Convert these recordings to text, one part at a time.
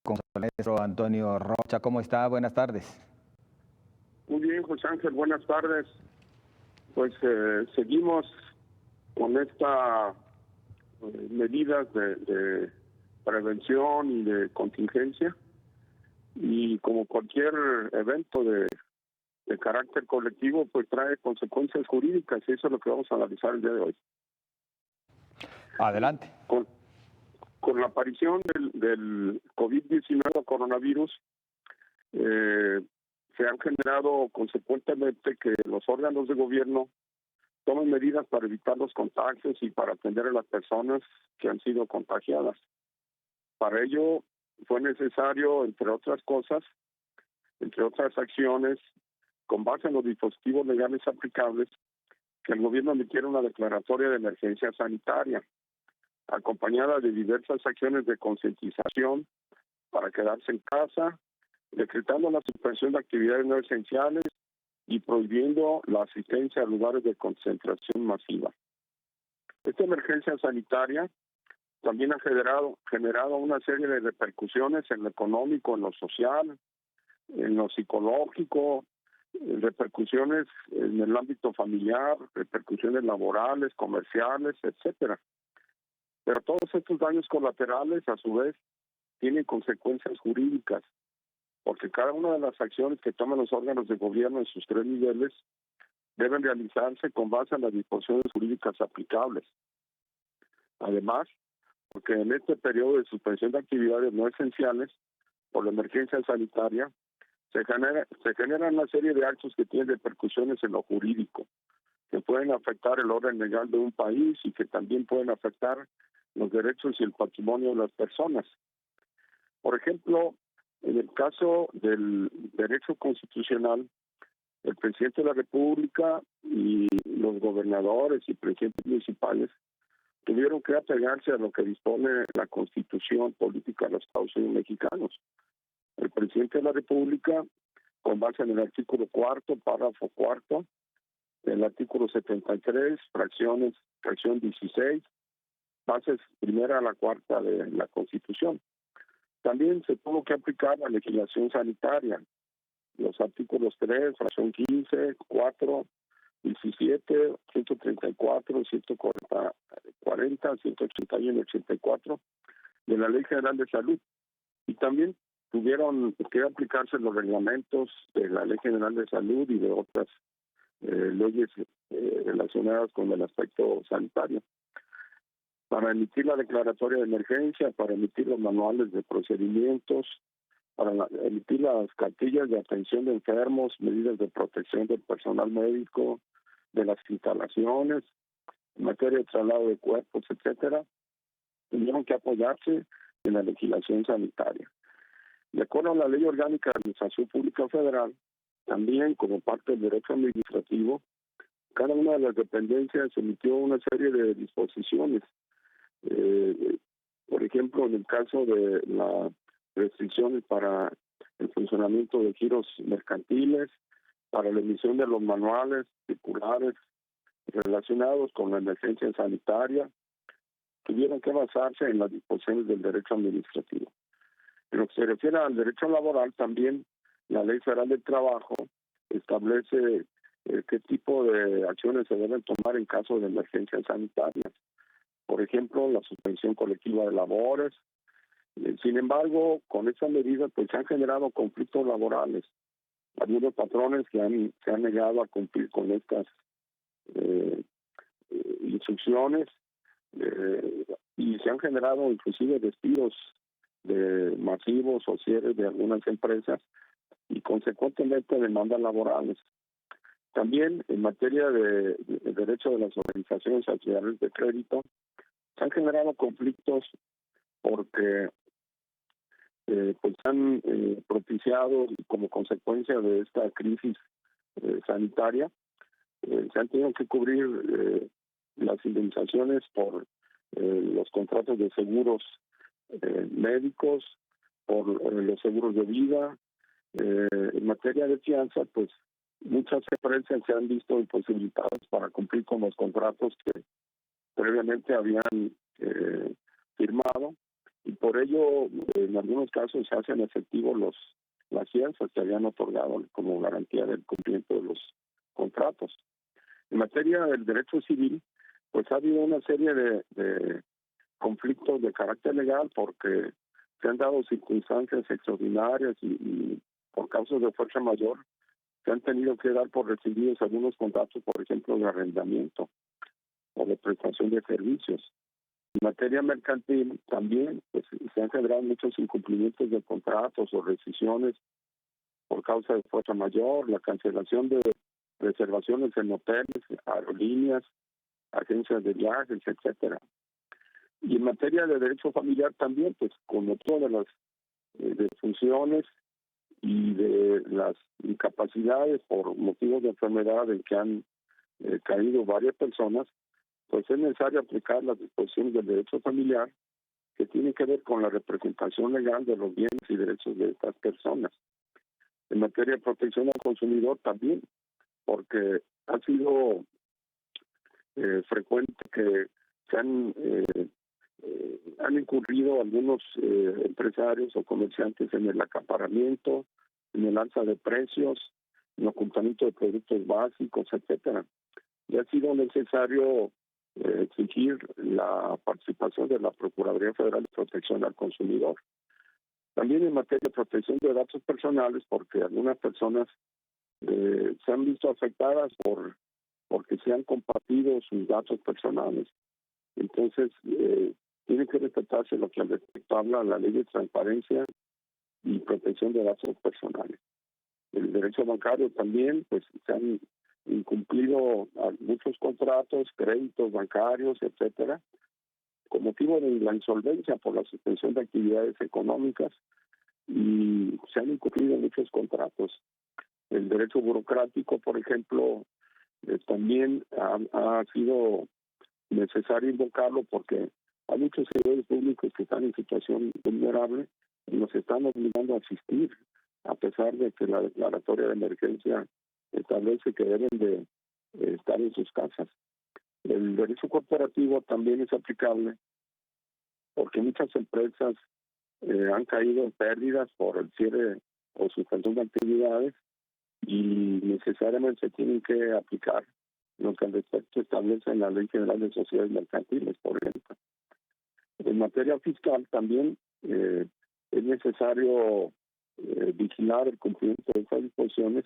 con el maestro Antonio Rocha. ¿Cómo está? Buenas tardes. Muy bien, José Ángel, buenas tardes. Pues seguimos con esta medidas de prevención y de contingencia, y como cualquier evento de carácter colectivo, pues trae consecuencias jurídicas, y eso es lo que vamos a analizar el día de hoy. Adelante. Con la aparición del COVID-19 coronavirus, se han generado consecuentemente que los órganos de gobierno tomen medidas para evitar los contagios y para atender a las personas que han sido contagiadas. Para ello fue necesario, entre otras cosas, entre otras acciones, con base en los dispositivos legales aplicables, que el gobierno emitiera una declaratoria de emergencia sanitaria, acompañada de diversas acciones de concientización para quedarse en casa, decretando la suspensión de actividades no esenciales y prohibiendo la asistencia a lugares de concentración masiva. Esta emergencia sanitaria también ha generado una serie de repercusiones en lo económico, en lo social, en lo psicológico, repercusiones en el ámbito familiar, repercusiones laborales, comerciales, etcétera. Pero todos estos daños colaterales, a su vez, tienen consecuencias jurídicas, porque cada una de las acciones que toman los órganos de gobierno en sus tres niveles deben realizarse con base en las disposiciones jurídicas aplicables. Además, porque en este periodo de suspensión de actividades no esenciales por la emergencia sanitaria, se generan una serie de actos que tienen repercusiones en lo jurídico, que pueden afectar el orden legal de un país y que también pueden afectar los derechos y el patrimonio de las personas. Por ejemplo, en el caso del derecho constitucional, el presidente de la República y los gobernadores y presidentes municipales tuvieron que apegarse a lo que dispone la Constitución Política de los Estados Unidos Mexicanos. El presidente de la República, con base en el artículo 4, párrafo 4, el artículo 73, fracción 16, bases primera a la cuarta de la Constitución. También se tuvo que aplicar la legislación sanitaria, los artículos 3, fracción 15, 4, 17, 134, 140, 181 y 84 de la Ley General de Salud. Y también tuvieron que aplicarse los reglamentos de la Ley General de Salud y de otras leyes relacionadas con el aspecto sanitario, para emitir la declaratoria de emergencia, para emitir los manuales de procedimientos, para emitir las cartillas de atención de enfermos, medidas de protección del personal médico, de las instalaciones, en materia de traslado de cuerpos, etcétera, tuvieron que apoyarse en la legislación sanitaria. De acuerdo a la Ley Orgánica de Administración Pública Federal, también como parte del derecho administrativo, cada una de las dependencias emitió una serie de disposiciones. Por ejemplo, en el caso de las restricciones para el funcionamiento de giros mercantiles, para la emisión de los manuales circulares relacionados con la emergencia sanitaria, tuvieron que basarse en las disposiciones del derecho administrativo. En lo que se refiere al derecho laboral, también la Ley Federal del Trabajo establece qué tipo de acciones se deben tomar en caso de emergencia sanitaria. Por ejemplo, la suspensión colectiva de labores. Sin embargo, con estas medidas pues se han generado conflictos laborales. Algunos patrones que se han negado a cumplir con estas instrucciones y se han generado inclusive despidos masivos o cierres de algunas empresas y consecuentemente demandas laborales. También en materia de derecho de las organizaciones auxiliares de crédito, se han generado conflictos porque pues han propiciado como consecuencia de esta crisis sanitaria, se han tenido que cubrir las indemnizaciones por los contratos de seguros médicos, por los seguros de vida. En materia de fianza, pues muchas empresas se han visto imposibilitadas para cumplir con los contratos que previamente habían firmado, y por ello en algunos casos se hacen efectivos las fianzas que habían otorgado como garantía del cumplimiento de los contratos. En materia del derecho civil, pues ha habido una serie de conflictos de carácter legal porque se han dado circunstancias extraordinarias y por causas de fuerza mayor se han tenido que dar por recibidos algunos contratos, por ejemplo, de arrendamiento o de prestación de servicios. En materia mercantil también pues, se han generado muchos incumplimientos de contratos o rescisiones por causa de fuerza mayor, la cancelación de reservaciones en hoteles, aerolíneas, agencias de viajes, etcétera. Y en materia de derecho familiar también, pues con motivo de las defunciones y de las incapacidades por motivos de enfermedad en que han caído varias personas, pues es necesario aplicar las disposiciones del derecho familiar que tienen que ver con la representación legal de los bienes y derechos de estas personas. En materia de protección al consumidor también, porque ha sido frecuente que se han incurrido algunos empresarios o comerciantes en el acaparamiento, en el alza de precios, en ocultamiento de productos básicos, etcétera. Y ha sido necesario exigir la participación de la Procuraduría Federal de Protección al Consumidor. También en materia de protección de datos personales, porque algunas personas se han visto afectadas porque se han compartido sus datos personales. Entonces, tiene que respetarse lo que al respecto habla la Ley de Transparencia y Protección de Datos Personales. El derecho bancario también, pues se han incumplido muchos contratos, créditos bancarios, etcétera, con motivo de la insolvencia por la suspensión de actividades económicas, y se han incumplido muchos contratos. El derecho burocrático, por ejemplo, también ha sido necesario invocarlo porque hay muchos servidores públicos que están en situación vulnerable y nos están obligando a asistir, a pesar de que la declaratoria de emergencia establece que deben de estar en sus casas. El derecho corporativo también es aplicable porque muchas empresas han caído en pérdidas por el cierre o suspensión de actividades y necesariamente se tienen que aplicar lo que al respecto establece en la Ley General de Sociedades Mercantiles, por ejemplo. En materia fiscal también es necesario vigilar el cumplimiento de estas disposiciones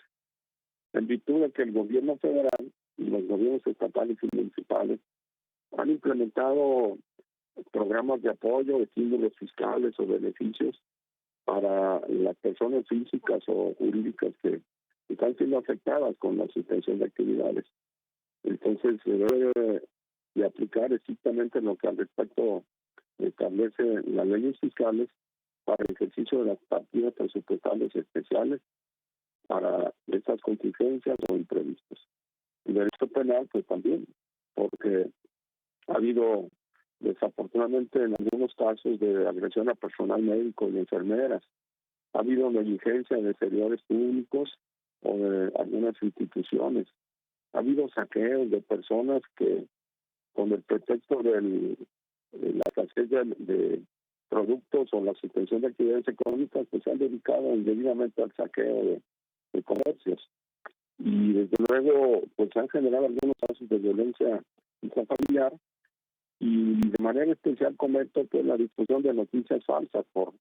en virtud de que el gobierno federal y los gobiernos estatales y municipales han implementado programas de apoyo, estímulos fiscales o beneficios para las personas físicas o jurídicas que están siendo afectadas con la suspensión de actividades. Entonces se debe de aplicar estrictamente lo que al respecto establece las leyes fiscales para el ejercicio de las partidas presupuestales especiales para estas contingencias o imprevistos. El derecho penal, pues también, porque ha habido desafortunadamente en algunos casos de agresión a personal médico y enfermeras, ha habido negligencia de servidores públicos o de algunas instituciones, ha habido saqueos de personas que con el pretexto de la escasez de productos o la suspensión de actividades económicas, pues se han dedicado indebidamente al saqueo de comercios. Y desde luego, pues se han generado algunos casos de violencia intrafamiliar y de manera especial comento pues la difusión de noticias falsas por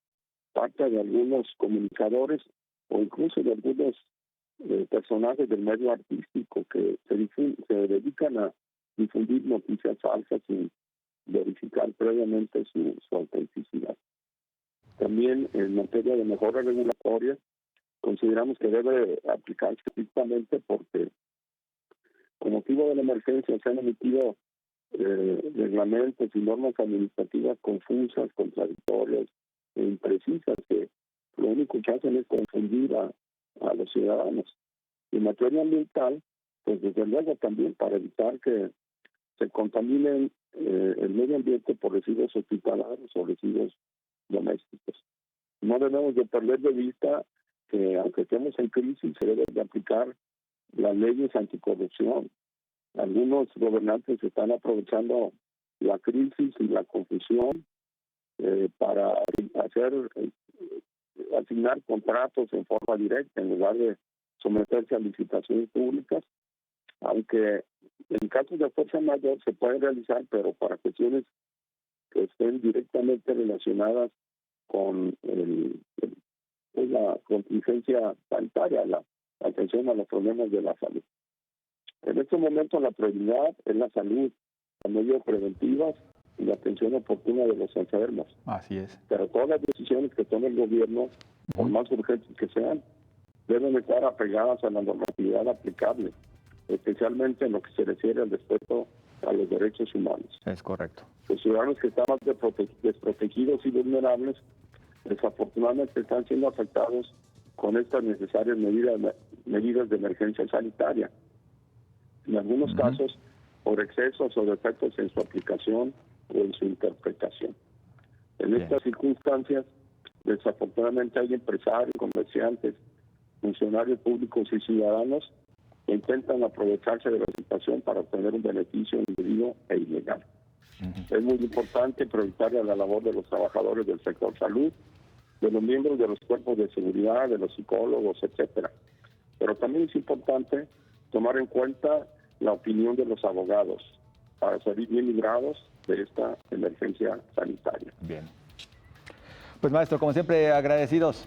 parte de algunos comunicadores o incluso de algunos personajes del medio artístico que se dedican a difundir noticias falsas sin verificar previamente su autenticidad. También en materia de mejoras regulatorias, consideramos que debe aplicarse estrictamente porque con motivo de la emergencia se han emitido reglamentos y normas administrativas confusas, contradictorias e imprecisas que lo único que hacen es confundir a los ciudadanos. Y en materia ambiental, pues desde luego también para evitar que se contaminen el medio ambiente por residuos hospitalarios o residuos domésticos. No debemos de perder de vista que aunque estemos en crisis se deben de aplicar las leyes anticorrupción. Algunos gobernantes están aprovechando la crisis y la confusión para asignar contratos en forma directa en lugar de someterse a licitaciones públicas, aunque en casos de fuerza mayor se pueden realizar, pero para cuestiones que estén directamente relacionadas con la contingencia sanitaria, la atención a los problemas de la salud. En este momento la prioridad es la salud, las medidas preventivas y la atención oportuna de los enfermos. Así es. Pero todas las decisiones que tome el gobierno, por más urgentes que sean, deben estar apegadas a la normatividad aplicable, especialmente en lo que se refiere al respeto a los derechos humanos. Es correcto. Los ciudadanos que están más desprotegidos y vulnerables, desafortunadamente están siendo afectados con estas necesarias medidas de emergencia sanitaria. En algunos casos, por excesos o defectos en su aplicación o en su interpretación. En estas circunstancias, desafortunadamente hay empresarios, comerciantes, funcionarios públicos y ciudadanos que intentan aprovecharse de la situación para obtener un beneficio indebido e ilegal. Es muy importante y prioritaria la labor de los trabajadores del sector salud, de los miembros de los cuerpos de seguridad, de los psicólogos, etcétera. Pero también es importante tomar en cuenta la opinión de los abogados para salir bien librados de esta emergencia sanitaria. Bien. Pues maestro, como siempre, agradecidos.